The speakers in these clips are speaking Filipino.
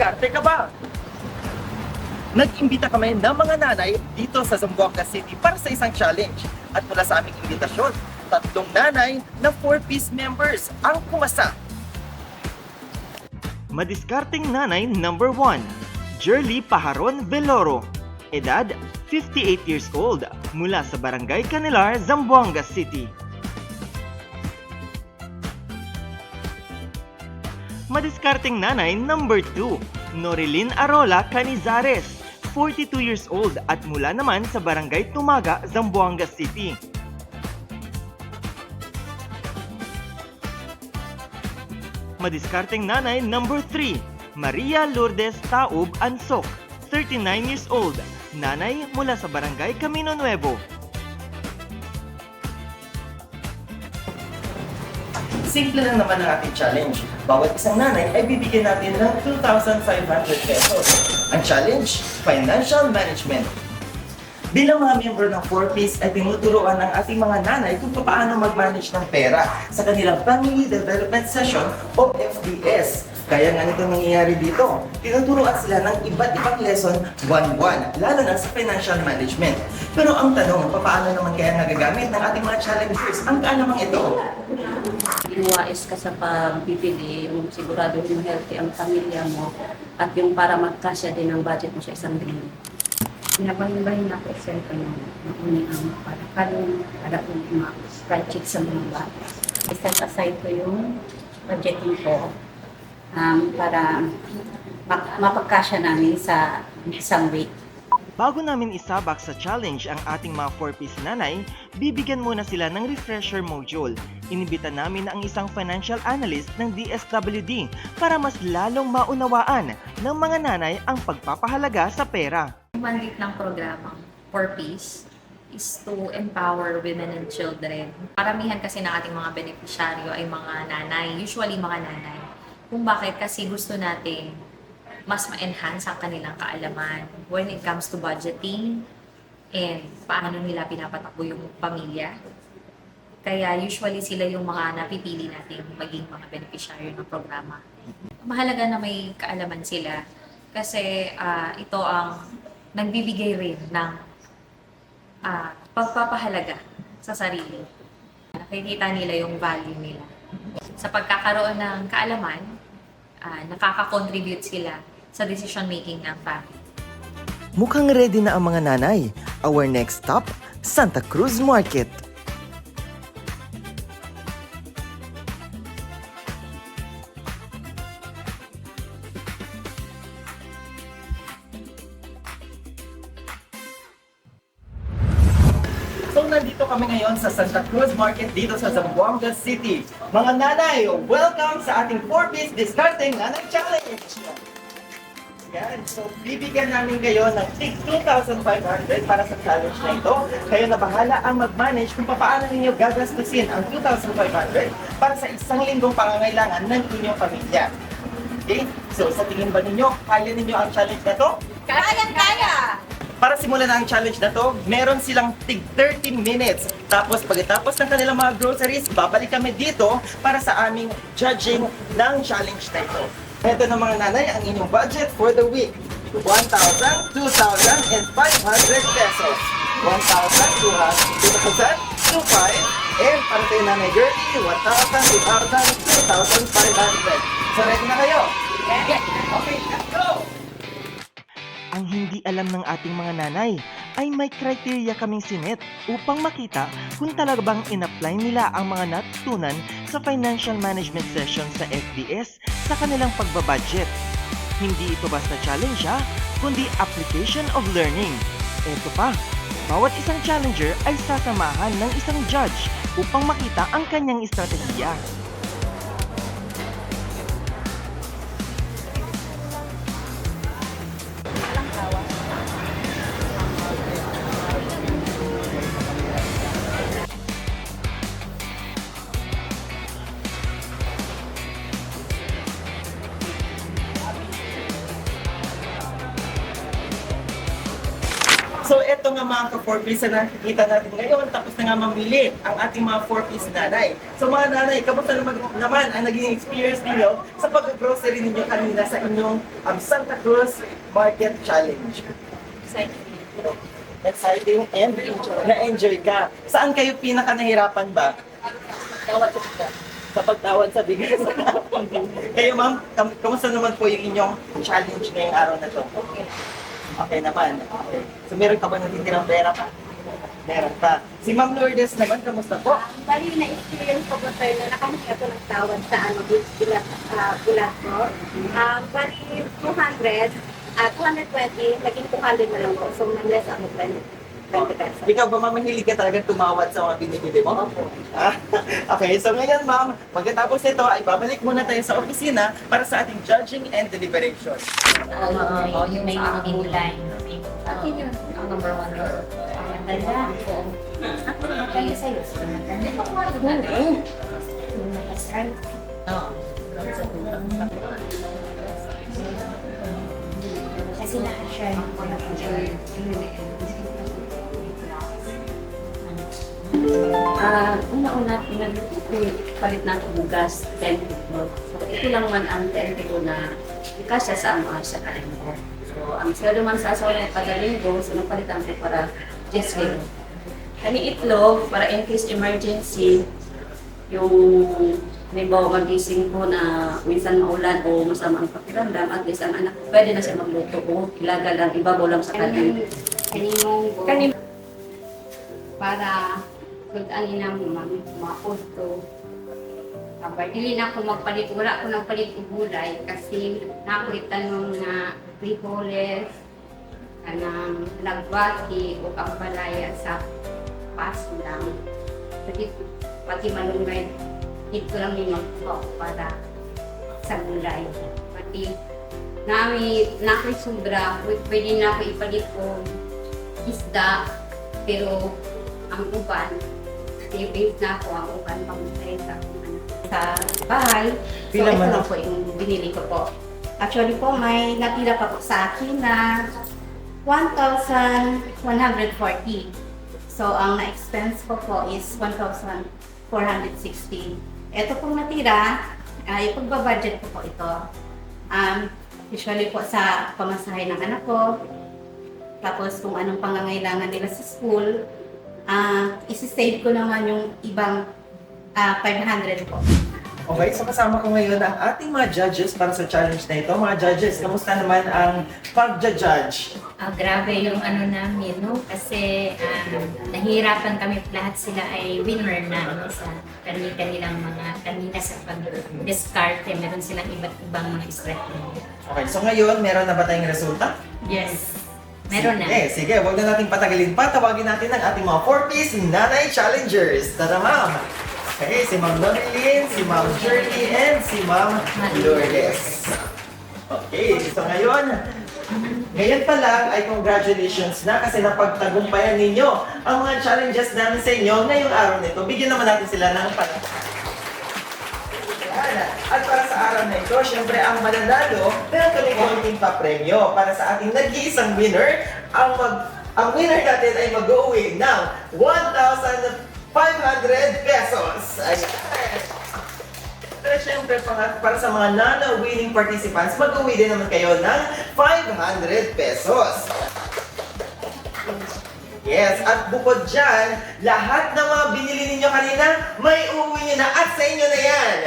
Diskarte ka ba? Nag-imbita kami ng mga nanay dito sa Zamboanga City para sa isang challenge. At mula sa aming imbitasyon, 3 nanay na 4-piece members ang pumasa. Madiskarteng nanay number 1, Jerly Paharon Veloro. Edad, 58 years old, mula sa Barangay Canilar, Zamboanga City. Madiskarteng nanay number 2, Norilyn Arola Canizares, 42 years old at mula naman sa Barangay Tumaga, Zamboanga City. Madiskarteng nanay number 3, Maria Lourdes Taub Ansok, 39 years old, nanay mula sa Barangay Camino Nuevo. Simple lang naman ang ating challenge. Bawat isang nanay ay bibigyan natin ng 2,500 pesos. Ang challenge, financial management. Bilang mga member ng 4-piece ay tinuturuan ng ating mga nanay kung paano mag-manage ng pera sa kanilang Family Development Session o FDS. Kaya nga nito nangyayari dito. Tinuturuan sila ng iba't ibang lesson buwan-buwan, lalo na sa financial management. Pero ang tanong, paano naman kaya nagagamit ng ating mga challengers ang kaalaman ito? Inuwais ka sa pagbibili, yung sigurado yung healthy ang pamilya mo at yung para magkasya din ang budget mo sa isang linggo. Pinabahin-bahin ako Excel ko yung ang para kung ma-spreadsheet sa mga bata. I-set aside ko yung budgeting ko para mapagkasya namin sa isang week. Bago namin isabak sa challenge ang ating mga 4-piece nanay, bibigyan muna sila ng refresher module. Inibita namin ang isang financial analyst ng DSWD para mas lalong maunawaan ng mga nanay ang pagpapahalaga sa pera. Mandate ng programang 4-piece is to empower women and children. Paramihan kasi ng ating mga beneficiaryo ay mga nanay, usually mga nanay. Kung bakit kasi gusto natin mas ma-enhance ang kanilang kaalaman when it comes to budgeting and paano nila pinapatakbo yung pamilya. Kaya usually sila yung mga napipili natin maging mga beneficiary ng programa. Mahalaga na may kaalaman sila kasi ito ang nagbibigay rin ng pagpapahalaga sa sarili. Nakikita nila yung value nila. Sa pagkakaroon ng kaalaman, nakaka-contribute sila sa decision-making ng family. Mukhang ready na ang mga nanay. Our next stop, Santa Cruz Market. So nandito kami ngayon sa Santa Cruz Market dito sa Zamboanga City. Mga nanay, welcome sa ating 4-piece Discarding Nanay Challenge! Yan. So, bibigyan namin kayo ng tig 2,500 para sa challenge na ito. Kayo na bahala ang mag-manage kung paano ninyo gagastusin ang 2,500 para sa isang linggong pangangailangan ng inyong pamilya. Okay? So, sa tingin ba ninyo, kaya ninyo ang challenge na to? Kaya! Para simulan ang challenge na to, meron silang tig 30 minutes. Tapos pagkatapos ng kanilang mga groceries, babalik kami dito para sa aming judging ng challenge na ito. Ito na mga nanay, ang inyong budget for the week. 1,000, 2,000, and 500 pesos. 1,000, 2,000, 2,500, and para kay Nanay Gertie, 1,000, 2,000, 2,500. So ready na kayo? Yes! Okay, let's go! Ang hindi alam ng ating mga nanay ay may criteria kaming sinet upang makita kung talaga bang in-apply nila ang mga natutunan sa financial management session sa FDS sa kanilang pagbabudget. Hindi ito basta challenge kundi application of learning. Ito pa, bawat isang challenger ay sasamahan ng isang judge upang makita ang kanyang estratehiya. So So eto nga mga ka-4Ps na nakikita natin ngayon, tapos na nga mamili ang ating mga 4Ps nanay. So mga nanay, kamusta naman ang naging experience ninyo sa pag-grocery ninyo kanina sa inyong Santa Cruz Market Challenge? Exciting and na-enjoy ka. Saan kayo pinaka-nahirapan ba? Sa pagtawad sa bigas. Kayo ma'am, kamusta naman po yung inyong challenge ngayong araw na to? Okay naman. Okay. So meron ka ba natitirang pera pa? Meron pa. Si Ma'am Lourdes naman, kamusta po? Bali na-experience ko po sir na nakahingi ako ng tawad sa bulat ko. Bali 200, 220, naging 200 na lang po. So nag-less ako 20 pesos. Ikaw ba ma'am, mahilig ka talaga tumawad sa mga binibili mo? Ah, okay, so ngayon ma'am, pagkatapos nito ay babalik muna tayo sa opisina para sa ating judging and deliberation. Yung may mga inline. Akin yun. Ang number 1. Ang ganda. Kaya sa'yo. Kasi na-share ko na po. Una-una, palit na ang bugas, 10 kilo. So, ito lang man ang 10 kilo na ikasya sa mga sa kain ko. So, ang sweldo man sa asawa na padaling ko, so napalitan ko para 10 kilo. Kani itlog, para in case emergency, yung halimbawa magising ko na minsan maulan o masama ang pakiramdam, at least ang anak ko, pwede na siya magluto o ilaga lang, ibabaw lang sa kanin. Kanin para pag-ani na mo mga auto. Dili na ako magpalit, wala ako nang palit ng gulay kasi nakulitan ng mga frijoles, kanang lagbati o kampalaya sa paso lang. Pati malunggay, dito lang yung mag-talk para sa gulay. Pati nako'y sobra, pwede na ako ipalit ko isda, pero ang uban, i-base na ako ang uban pang-try sa bahay. So, Bilang ito man- lang po yung binili ko po. Actually po, may natira pa po sa akin na 1,140. So, ang na-expense ko po is 1,460. Ito pong natira, ipagbabudget ko po ito. Usually po sa pamasahe ng anak ko, tapos kung anong pangangailangan nila sa school, isi-save ko naman yung ibang 500 po. Okay, so kasama ko ngayon ang ating mga judges para sa challenge na ito. Mga judges, kamusta naman ang pagja-judge? Grabe yung ano namin, no? Kasi nahihirapan kami, lahat sila ay winner na no? Sa kanilang mga kanina sa pag-discard. Meron silang iba't ibang mga strategy. Okay, so ngayon, meron na ba tayong resulta? Yes. Meron na. Sige, wag na natin patagalin pa. Tawagin natin ang ating mga 4-piece Nanay Challengers. Tara, ma'am! Okay, si Ma'am Norilyn, si Ma'am Journey, and si Ma'am Lourdes. Okay, so ngayon pa lang ay congratulations na kasi napagtagumpayan ninyo ang mga challenges namin sa inyo ngayong araw nito. Bigyan naman natin sila ng palakpakan. At para sa araw na ito, syempre ang mananalo, meron kami konting pa-premyo para sa ating nag-iisang winner. Ang winner natin ay mag-uwi ng 1,500 pesos. Ayan. Pero syempre, para sa mga nana-winning participants, mag-uwi din naman kayo ng 500 pesos. Yes, at bukod dyan, lahat ng mga binili ninyo kanina, may uuwi nyo na at sa inyo na yan.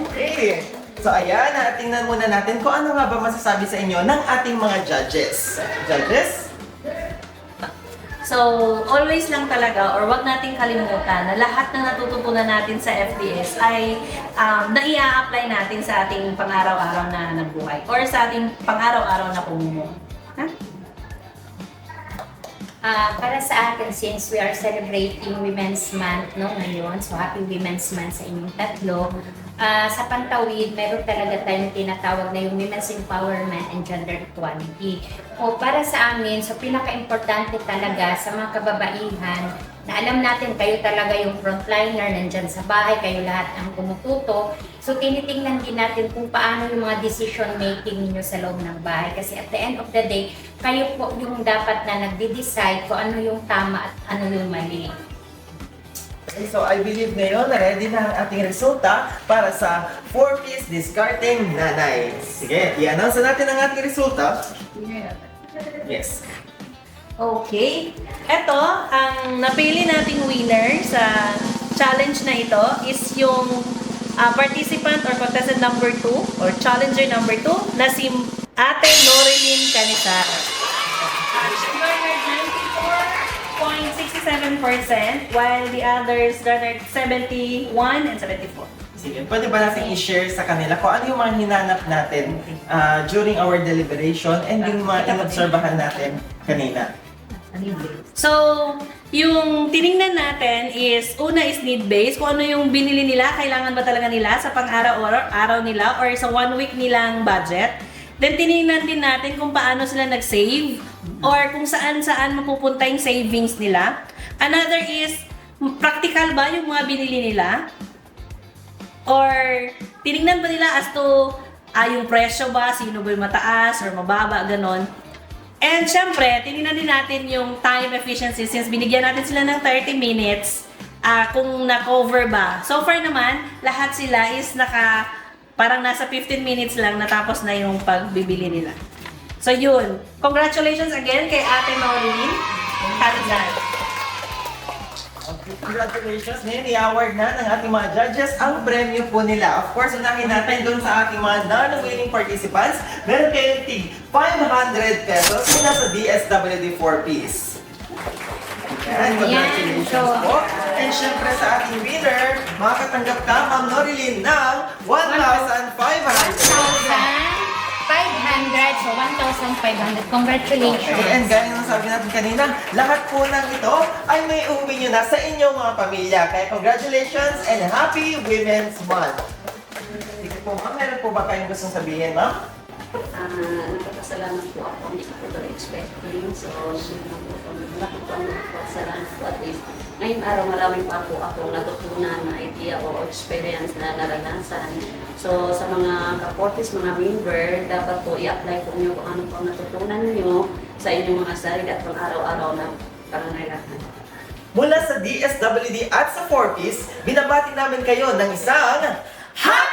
Okay. So ayan, tingnan muna natin kung ano nga ba masasabi sa inyo ng ating mga judges. Judges? So, always lang talaga, or wag nating kalimutan na lahat na natututunan natin sa FDS ay naia-apply natin sa ating pang-araw-araw na nabuhay or sa ating pang-araw-araw na pamumuhay. Para sa akin, since we are celebrating Women's Month no, ngayon, so happy Women's Month sa inyong tatlo. Sa Pantawid, meron talaga tayong tinatawag na yung Women's Empowerment and Gender Equality. O para sa amin, so pinaka-importante talaga sa mga kababaihan na alam natin kayo talaga yung frontliner, nandyan sa bahay, kayo lahat ang tumututo. So tinitingnan din natin kung paano yung mga decision making niyo sa loob ng bahay. Kasi at the end of the day, kayo po yung dapat na nagde-decide kung ano yung tama at ano yung mali. Okay, so I believe ngayon na ready na ang ating resulta para sa 4-piece discarding nanay. Sige, i-announce na natin ang ating resulta. Yes. Okay. Ito, ang napili nating winner sa challenge na ito is yung participant or contestant number 2 or challenger number 2 na si Ate Norilyn Canisara. She garnered 94.67% while the others garnered 71 and 74. Sige, pwede ba natin i-share sa kanila kung ano yung mga hinanap natin during our deliberation and yung mga inobserbahan natin kanina? So, yung tiningnan natin is, una is need-based, kung ano yung binili nila, kailangan ba talaga nila sa pang-araw nila or sa 1 week nilang budget. Then, tiningnan din natin kung paano sila nag-save or kung saan-saan mapupunta yung savings nila. Another is, practical ba yung mga binili nila? Or, tiningnan ba nila as to, yung presyo ba, sino ba yung mataas or mababa, ganon. And syempre, tinignan din natin yung time efficiency since binigyan natin sila ng 30 minutes kung na-cover ba. So far naman, lahat sila is parang nasa 15 minutes lang natapos na yung pagbibili nila. So yun. Congratulations again kay Ate Norilyn. Congratulations! Ngayon, i-award na ng ating mga judges ang premyo po nila. Of course, unahin natin doon sa ating mga non-winning participants. Meron kayong tig 500 pesos mula sa DSWD 4-piece. Yan, congratulations po. And syempre sa ating winner, makakatanggap ka, Ma'am Norilyn, ng 1,500 pesos. 500, so 1,500. Congratulations! Okay, and gaya ng sabi natin kanina, lahat po ng ito ay may uwi nyo na sa inyong mga pamilya. Kaya congratulations and Happy Women's Month! Sige po, ma'am, meron po ba kayong gustong sabihin, ma'am? Nagpapasalamat po ako, hindi ko ito expecting. So, malaki po ang nagpapasalamat po at least. Ngayong araw, marami pa po akong natutunan na idea o experience na naranasan. So, sa mga kaportis, mga member, dapat po i-apply po nyo kung ano po ang natutunan nyo sa inyong mga sarili at pang-araw-araw na pangangailangan. Mula sa DSWD at sa 4-piece, binabati namin kayo ng isang Happy